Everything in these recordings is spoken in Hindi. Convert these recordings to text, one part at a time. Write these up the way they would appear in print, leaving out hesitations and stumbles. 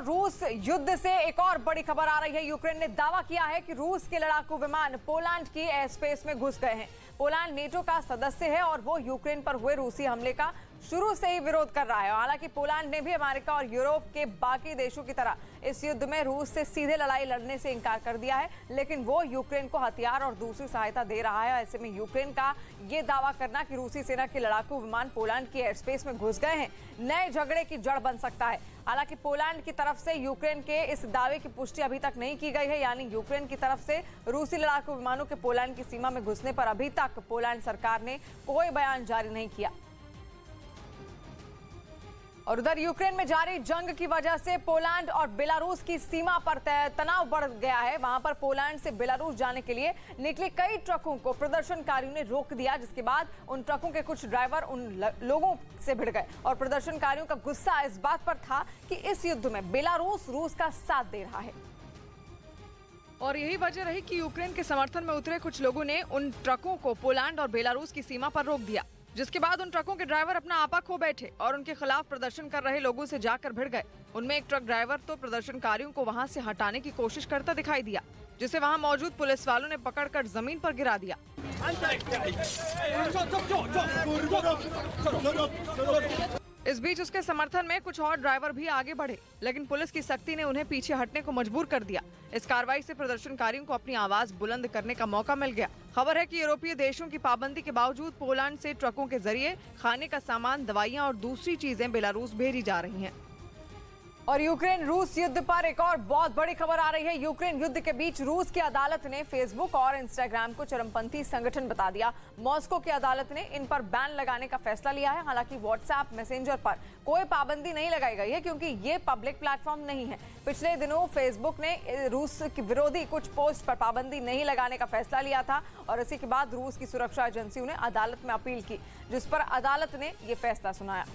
और रूस युद्ध से एक और बड़ी खबर आ रही है। यूक्रेन ने दावा किया है कि रूस के लड़ाकू विमान पोलैंड की एयर स्पेस में घुस गए हैं। पोलैंड नेटो का सदस्य है और वो यूक्रेन पर हुए रूसी हमले का शुरू से ही विरोध कर रहा है। हालांकि पोलैंड ने भी अमेरिका और यूरोप के बाकी देशों की तरह इस युद्ध में रूस से सीधे लड़ाई लड़ने से इनकार कर दिया है, लेकिन वो यूक्रेन को हथियार और दूसरी सहायता दे रहा है। ऐसे में यूक्रेन का ये दावा करना कि रूसी सेना के लड़ाकू विमान पोलैंड की एयर स्पेस में घुस गए हैं नए झगड़े की जड़ बन सकता है। हालांकि पोलैंड की तरफ से यूक्रेन के इस दावे की पुष्टि अभी तक नहीं की गई है, यानी यूक्रेन की तरफ से रूसी लड़ाकू विमानों के पोलैंड की सीमा में घुसने पर अभी तक पोलैंड सरकार ने कोई बयान जारी नहीं किया। और उधर यूक्रेन में जारी जंग की वजह से पोलैंड और बेलारूस की सीमा पर तनाव बढ़ गया है। वहां पर पोलैंड से बेलारूस जाने के लिए निकले कई ट्रकों को प्रदर्शनकारियों ने रोक दिया, जिसके बाद उन ट्रकों के कुछ ड्राइवर उन लोगों से भिड़ गए। और प्रदर्शनकारियों का गुस्सा इस बात पर था कि इस युद्ध में बेलारूस रूस का साथ दे रहा है। और यही वजह रही कि यूक्रेन के समर्थन में उतरे कुछ लोगों ने उन ट्रकों को पोलैंड और बेलारूस की सीमा पर रोक दिया, जिसके बाद उन ट्रकों के ड्राइवर अपना आपा खो बैठे और उनके खिलाफ प्रदर्शन कर रहे लोगों से जाकर भिड़ गए। उनमें एक ट्रक ड्राइवर तो प्रदर्शनकारियों को वहां से हटाने की कोशिश करता दिखाई दिया, जिसे वहां मौजूद पुलिस वालों ने पकड़कर जमीन पर गिरा दिया। इस बीच उसके समर्थन में कुछ और ड्राइवर भी आगे बढ़े, लेकिन पुलिस की सख्ती ने उन्हें पीछे हटने को मजबूर कर दिया। इस कार्रवाई से प्रदर्शनकारियों को अपनी आवाज बुलंद करने का मौका मिल गया। खबर है कि यूरोपीय देशों की पाबंदी के बावजूद पोलैंड से ट्रकों के जरिए खाने का सामान, दवाइयां और दूसरी चीजें बेलारूस भेजी जा रही हैं। और यूक्रेन रूस युद्ध पर एक और बहुत बड़ी खबर आ रही है। यूक्रेन युद्ध के बीच रूस की अदालत ने फेसबुक और इंस्टाग्राम को चरमपंथी संगठन बता दिया। मॉस्को की अदालत ने इन पर बैन लगाने का फैसला लिया है। हालांकि व्हाट्सएप मैसेंजर पर कोई पाबंदी नहीं लगाई गई है, क्योंकि ये पब्लिक प्लेटफॉर्म नहीं है। पिछले दिनों फेसबुक ने रूस के विरोधी कुछ पोस्ट पर पाबंदी नहीं लगाने का फैसला लिया था और इसी के बाद रूस की सुरक्षा एजेंसियों ने अदालत में अपील की, जिस पर अदालत ने ये फैसला सुनाया।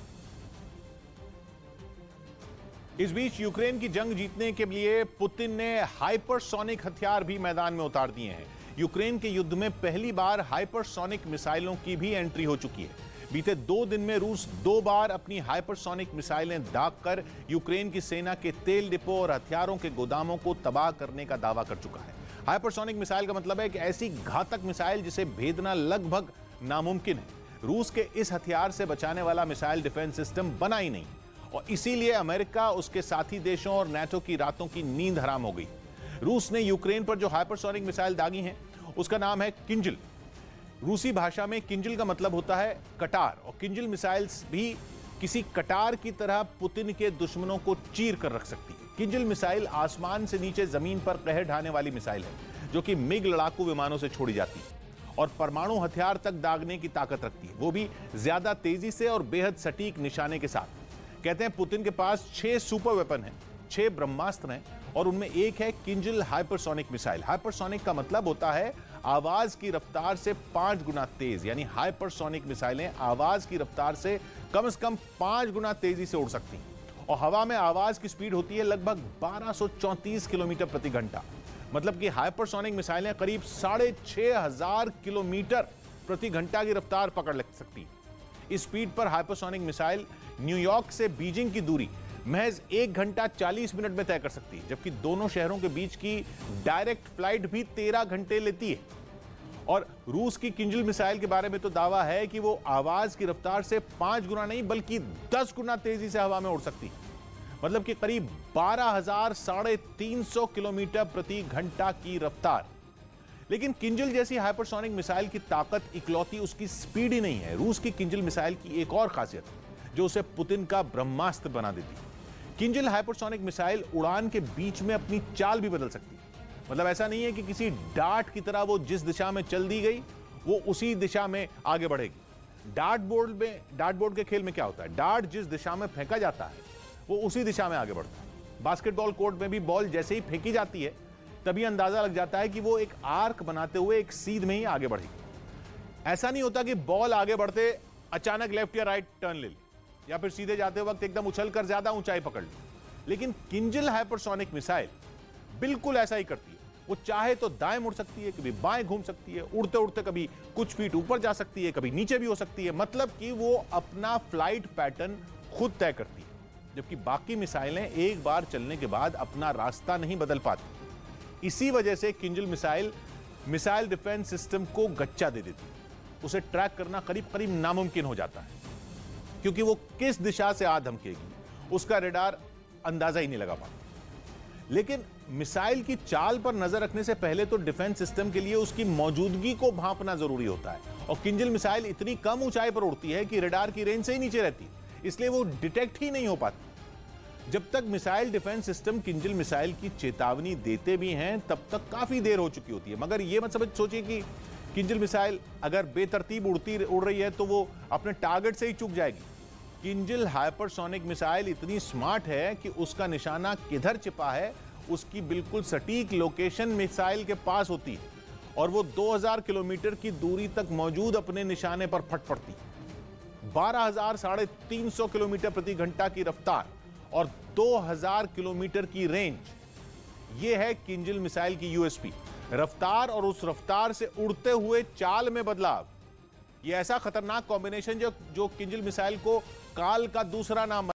इस बीच यूक्रेन की जंग जीतने के लिए पुतिन ने हाइपरसोनिक हथियार भी मैदान में उतार दिए हैं। यूक्रेन के युद्ध में पहली बार हाइपरसोनिक मिसाइलों की भी एंट्री हो चुकी है। बीते 2 दिन में रूस 2 बार अपनी हाइपरसोनिक मिसाइलें दागकर यूक्रेन की सेना के तेल डिपो और हथियारों के गोदामों को तबाह करने का दावा कर चुका है। हाइपरसोनिक मिसाइल का मतलब है कि ऐसी घातक मिसाइल जिसे भेदना लगभग नामुमकिन है। रूस के इस हथियार से बचाने वाला मिसाइल डिफेंस सिस्टम बना ही नहीं, और इसीलिए अमेरिका, उसके साथी देशों और नाटो की रातों की नींद हराम हो गई। रूस ने यूक्रेन पर जो हाइपरसोनिक मिसाइल दागी हैं, उसका नाम है किंजल। रूसी भाषा में किंजल का मतलब होता है कटार, और किंजल मिसाइल्स भी किसी कटार की तरह पुतिन के दुश्मनों को चीर कर रख सकती है। किंजल मिसाइल आसमान से नीचे जमीन पर कहर ढाने वाली मिसाइल है, जो कि मिग लड़ाकू विमानों से छोड़ी जाती है और परमाणु हथियार तक दागने की ताकत रखती है, वो भी ज्यादा तेजी से और बेहद सटीक निशाने के साथ। कहते हैं पुतिन के पास 6 सुपर वेपन हैं, 6 ब्रह्मास्त्र हैं, और उनमें एक है किंजल हाइपरसोनिक मिसाइल। हाइपरसोनिक का मतलब होता है आवाज की रफ्तार से 5 गुना तेज, यानी हाइपरसोनिक मिसाइलें आवाज की रफ्तार से कम 5 गुना तेजी से उड़ सकती हैं। और हवा में आवाज की स्पीड होती है लगभग 1234 किलोमीटर प्रति घंटा। मतलब कि हाइपरसोनिक मिसाइलें करीब 6500 किलोमीटर प्रति घंटा की रफ्तार पकड़ सकती हैं। इस स्पीड पर हाइपरसोनिक मिसाइल न्यूयॉर्क से बीजिंग की दूरी महज 1 घंटा 40 मिनट में तय कर सकती है, जबकि दोनों शहरों के बीच की डायरेक्ट फ्लाइट भी 13 घंटे लेती है। और रूस की किंजल मिसाइल के बारे में तो दावा है कि वो आवाज की रफ्तार से 5 गुना नहीं बल्कि 10 गुना तेजी से हवा में उड़ सकती है। मतलब कि करीब 12,350 किलोमीटर प्रति घंटा की रफ्तार। लेकिन किंजल जैसी हाइपरसोनिक मिसाइल की ताकत इकलौती उसकी स्पीड ही नहीं है। रूस की किंजल मिसाइल की एक और खासियत जो उसे पुतिन का ब्रह्मास्त्र बना देती है। किंजल हाइपरसोनिक मिसाइल उड़ान के बीच में अपनी चाल भी बदल सकती है। मतलब ऐसा नहीं है कि किसी डार्ट की तरह वो जिस दिशा में चल दी गई वो उसी दिशा में आगे बढ़ेगी। डार्ट बोर्ड के खेल में क्या होता है, डार्ट जिस दिशा में फेंका जाता है वो उसी दिशा में आगे बढ़ता है। बास्केटबॉल कोर्ट में भी बॉल जैसे ही फेंकी जाती है तभी अंदाजा लग जाता है कि वो एक आर्क बनाते हुए एक सीध में ही आगे बढ़ेगी। ऐसा नहीं होता कि बॉल आगे बढ़ते अचानक लेफ्ट या राइट टर्न ले ली या फिर सीधे जाते वक्त एकदम उछलकर ज्यादा ऊंचाई पकड़ ली। लेकिन किंजल हाइपरसोनिक मिसाइल बिल्कुल ऐसा ही करती है। वो चाहे तो दाएं मुड़ सकती है, कभी बाएं घूम सकती है, उड़ते उड़ते कभी कुछ फीट ऊपर जा सकती है, कभी नीचे भी हो सकती है। मतलब कि वो अपना फ्लाइट पैटर्न खुद तय करती है। जबकि बाकी मिसाइलें एक बार चलने के बाद अपना रास्ता नहीं बदल पाती। इसी वजह से किंजल मिसाइल डिफेंस सिस्टम को गच्चा दे देती है। उसे ट्रैक करना करीब करीब नामुमकिन हो जाता है, क्योंकि वो किस दिशा से आ धमकेगी उसका रेडार अंदाजा ही नहीं लगा पाता। लेकिन मिसाइल की चाल पर नजर रखने से पहले तो डिफेंस सिस्टम के लिए उसकी मौजूदगी को भांपना जरूरी होता है, और किंजल मिसाइल इतनी कम ऊंचाई पर उड़ती है कि रेडार की रेंज से ही नीचे रहती है, इसलिए वो डिटेक्ट ही नहीं हो पाती। जब तक missile defence system Kinjal missile की चेतावनी देते भी हैं तब तक काफी देर हो चुकी होती है। मगर ये मत सोचिए कि किंजल मिसाइल अगर बेतरतीब उड़ रही है तो वो अपने टारगेट से ही चूक जाएगी। किंजल हाइपरसोनिक मिसाइल इतनी स्मार्ट है कि उसका निशाना किधर छिपा है उसकी बिल्कुल सटीक लोकेशन मिसाइल के पास होती है, और वो 2000 किलोमीटर की दूरी तक मौजूद अपने निशाने पर फट पड़ती है। 12,350 किलोमीटर प्रति घंटा की रफ्तार और 2000 किलोमीटर की रेंज, ये है किंजल मिसाइल की यूएसपी। रफ्तार और उस रफ्तार से उड़ते हुए चाल में बदलाव, ये ऐसा खतरनाक कॉम्बिनेशन जो किंजल मिसाइल को काल का दूसरा नाम